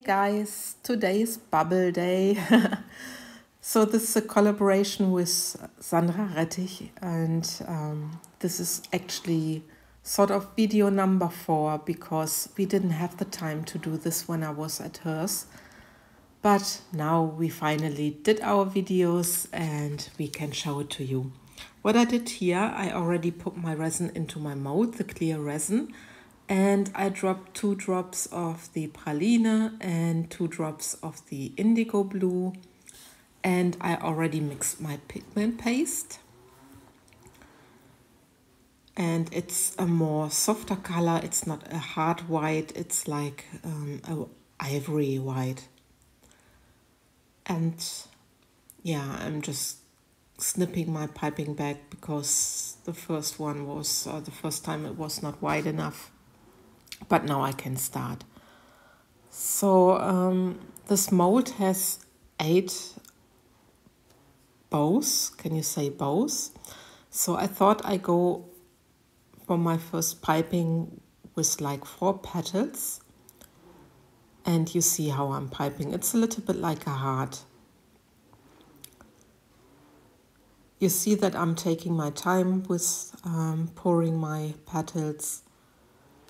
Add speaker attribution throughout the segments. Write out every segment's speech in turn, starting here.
Speaker 1: guys, today is Bubble Day. So this is a collaboration with Sandra Rettich, and this is actually sort of video number 4 because we didn't have the time to do this when I was at hers. But now we finally did our videos and we can show it to you. What I did here, I already put my resin into my mold, the clear resin, and I dropped 2 drops of the praline and 2 drops of the indigo blue, and I already mixed my pigment paste. And it's a more softer color, it's not a hard white, it's like a ivory white. And yeah, I'm just snipping my piping bag because the first time it was not wide enough. But now I can start. So this mold has 8 bows. Can you say bows? So I thought I go for my first piping with like 4 petals. And you see how I'm piping. It's a little bit like a heart. You see that I'm taking my time with pouring my petals.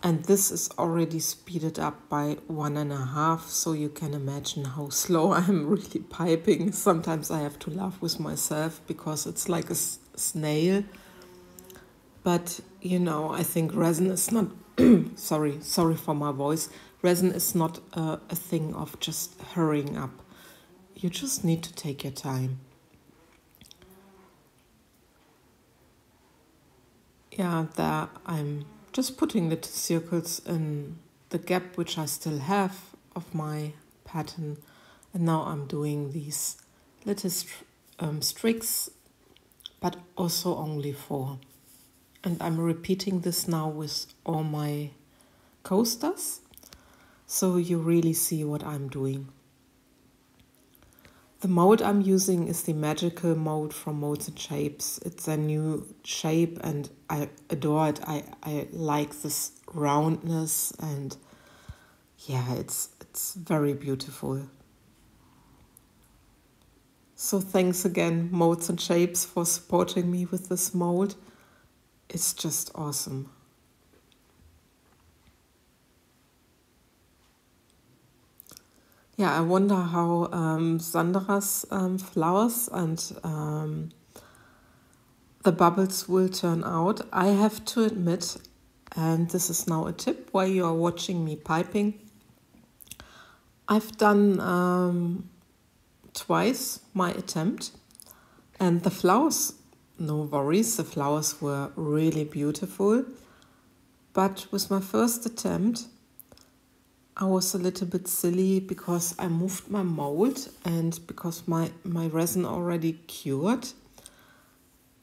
Speaker 1: And this is already speeded up by 1.5, so you can imagine how slow I'm really piping. Sometimes I have to laugh with myself because it's like a snail. But, you know, I think resin is not, sorry for my voice. Resin is not a thing of just hurrying up. You just need to take your time. Yeah, there I'm just putting little circles in the gap which I still have of my pattern, and now I'm doing these little streaks, but also only 4. And I'm repeating this now with all my coasters, so you really see what I'm doing. The mold I'm using is the magical mold from Molds and Shapes. It's a new shape and I adore it. I like this roundness, and yeah, it's very beautiful. So thanks again, Molds and Shapes, for supporting me with this mold. It's just awesome. Yeah, I wonder how Sandra's flowers and the bubbles will turn out. I have to admit, and this is now a tip while you are watching me piping, I've done twice my attempt, and the flowers, no worries, the flowers were really beautiful. But with my first attempt, I was a little bit silly because I moved my mold, and because my resin already cured,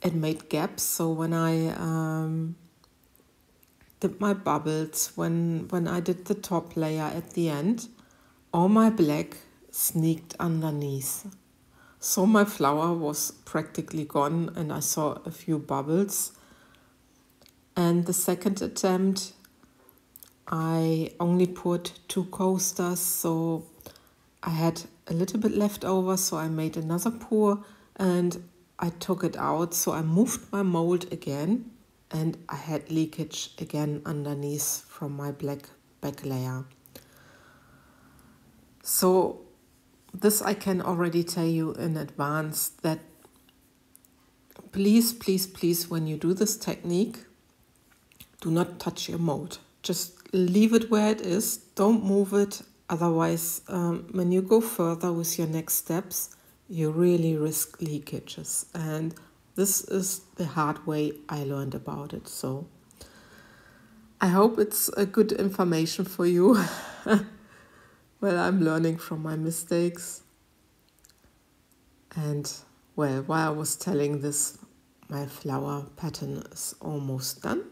Speaker 1: it made gaps. So when I did my bubbles, when I did the top layer at the end, all my black sneaked underneath. So my flower was practically gone and I saw a few bubbles. And the second attempt, I only put 2 coasters, so I had a little bit left over, so I made another pour and I took it out. So I moved my mold again and I had leakage again underneath from my black back layer. So this I can already tell you in advance that please, when you do this technique, do not touch your mold. Just leave it where it is. Don't move it. Otherwise, when you go further with your next steps, you really risk leakages. And this is the hard way I learned about it. So I hope it's a good information for you. Well, I'm learning from my mistakes. And well, while I was telling this, my flower pattern is almost done.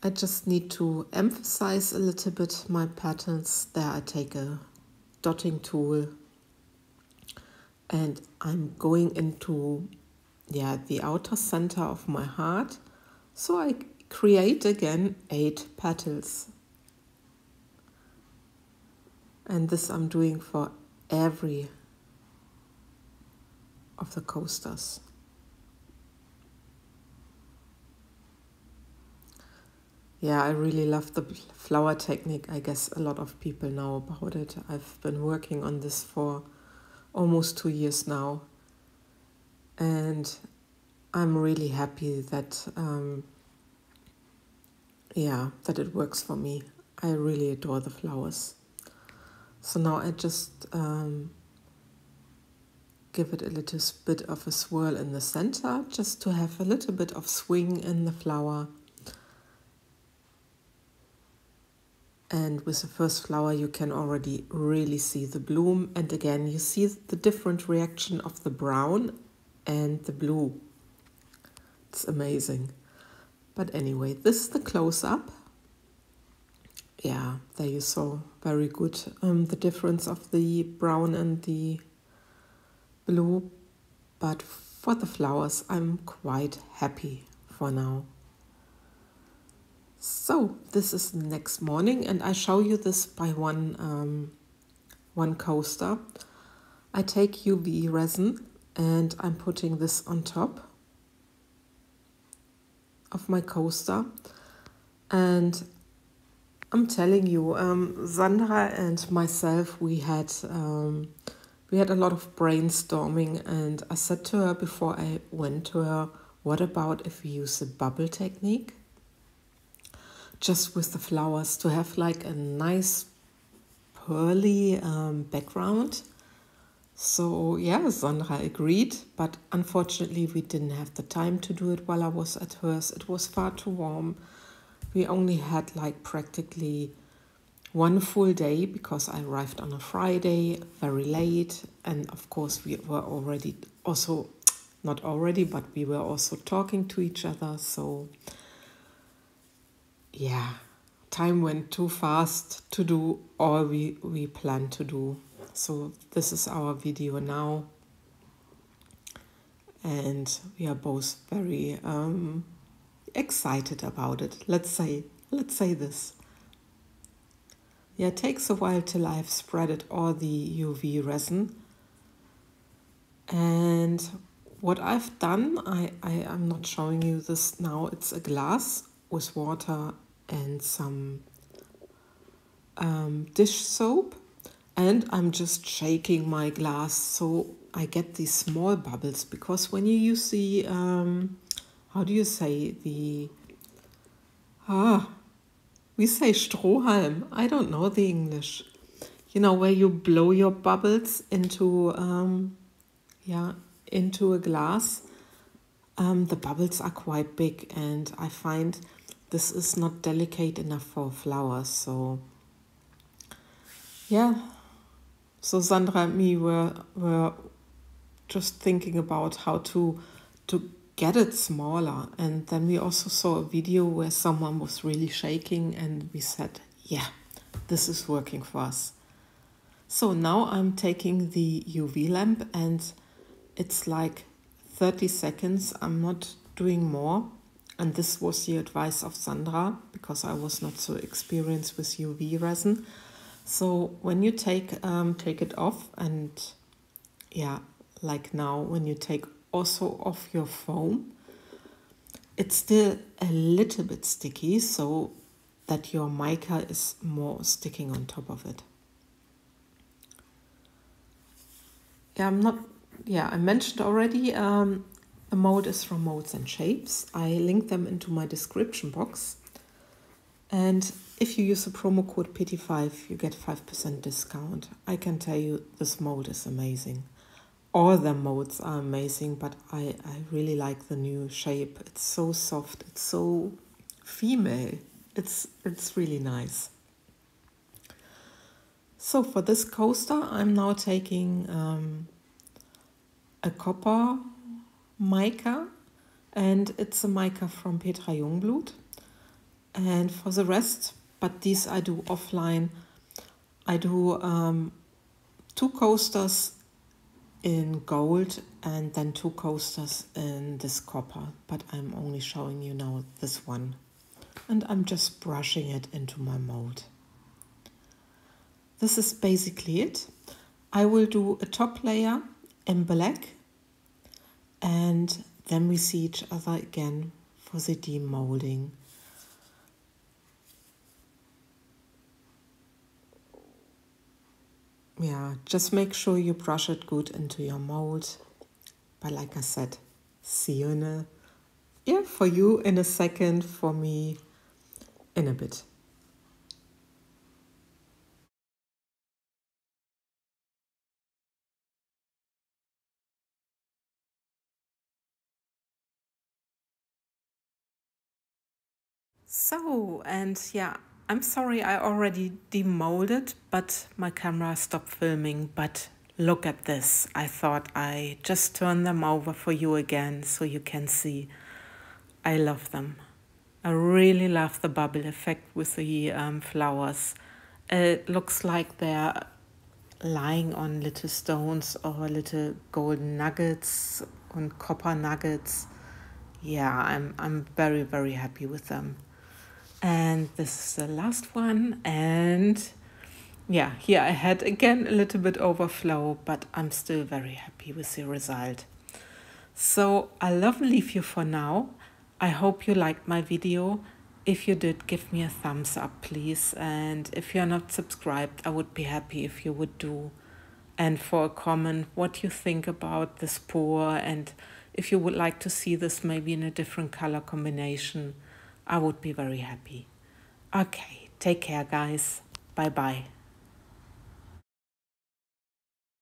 Speaker 1: I just need to emphasize a little bit my patterns. There I take a dotting tool and I'm going into the outer center of my heart. So I create again 8 petals. And this I'm doing for every of the coasters. Yeah, I really love the flower technique. I guess a lot of people know about it. I've been working on this for almost 2 years now. And I'm really happy that, that it works for me. I really adore the flowers. So now I just give it a little bit of a swirl in the center, just to have a little bit of swing in the flower. And with the first flower, you can already really see the bloom. And again, you see the different reaction of the brown and the blue. It's amazing. But anyway, this is the close-up. Yeah, there you saw very good the difference of the brown and the blue. But for the flowers, I'm quite happy for now. So this is the next morning, and I show you this by one coaster. I take UV resin and I'm putting this on top of my coaster, and I'm telling you, Sandra and myself, we had a lot of brainstorming, and I said to her before I went to her, what about if we use a bubble technique? Just with the flowers, to have like a nice pearly background. So yeah, Sandra agreed, but unfortunately we didn't have the time to do it while I was at hers. It was far too warm. We only had like practically one full day because I arrived on a Friday very late, and of course we were already also, not already, but we were also talking to each other. So yeah, time went too fast to do all we planned to do. So this is our video now, and we are both very excited about it. Let's say this. Yeah, it takes a while till I've spreaded all the UV resin. And what I've done, I'm not showing you this now. It's a glass with water and some dish soap, and I'm just shaking my glass so I get these small bubbles, because when you use the how do you say, we say Strohhalm, I don't know the English, you know, where you blow your bubbles into into a glass. The bubbles are quite big, and I find this is not delicate enough for flowers. So yeah, so Sandra and me were just thinking about how to get it smaller, and then we also saw a video where someone was really shaking, and we said, yeah, this is working for us. So now I'm taking the UV lamp, and it's like 30 seconds. I'm not doing more. And this was the advice of Sandra, because I was not so experienced with UV resin. So when you take it off, and yeah, like now, when you take also off your foam, it's still a little bit sticky, so that your mica is more sticking on top of it. I mentioned already, the mode is from Molds and Shapes. I link them into my description box. And if you use the promo code PT5, you get 5% discount. I can tell you this mold is amazing. All the molds are amazing, but I really like the new shape. It's so soft, it's so female. It's really nice. So for this coaster, I'm now taking a copper mica, and it's a mica from Petra Jungblut. And for the rest, but these I do offline, I do 2 coasters in gold and then 2 coasters in this copper, but I'm only showing you now this one, and I'm just brushing it into my mold. this is basically it. I will do a top layer in black, and then we see each other again for the demolding. Yeah, just make sure you brush it good into your mold. But like I said, see you for you in a second, for me in a bit. So, and yeah, I'm sorry I already demolded, but my camera stopped filming. But look at this. I thought I just turn them over for you again so you can see. I love them. I really love the bubble effect with the flowers. It looks like they're lying on little stones or little golden nuggets and copper nuggets. Yeah, I'm very, very happy with them. And this is the last one. And yeah, here I had again a little bit overflow, but I'm still very happy with the result. So I love and leave you for now. I hope you liked my video. If you did, give me a thumbs up, please. And if you're not subscribed, I would be happy if you would do. And for a comment, what you think about this pour, and if you would like to see this maybe in a different color combination, I would be very happy. Okay, take care, guys. Bye-bye.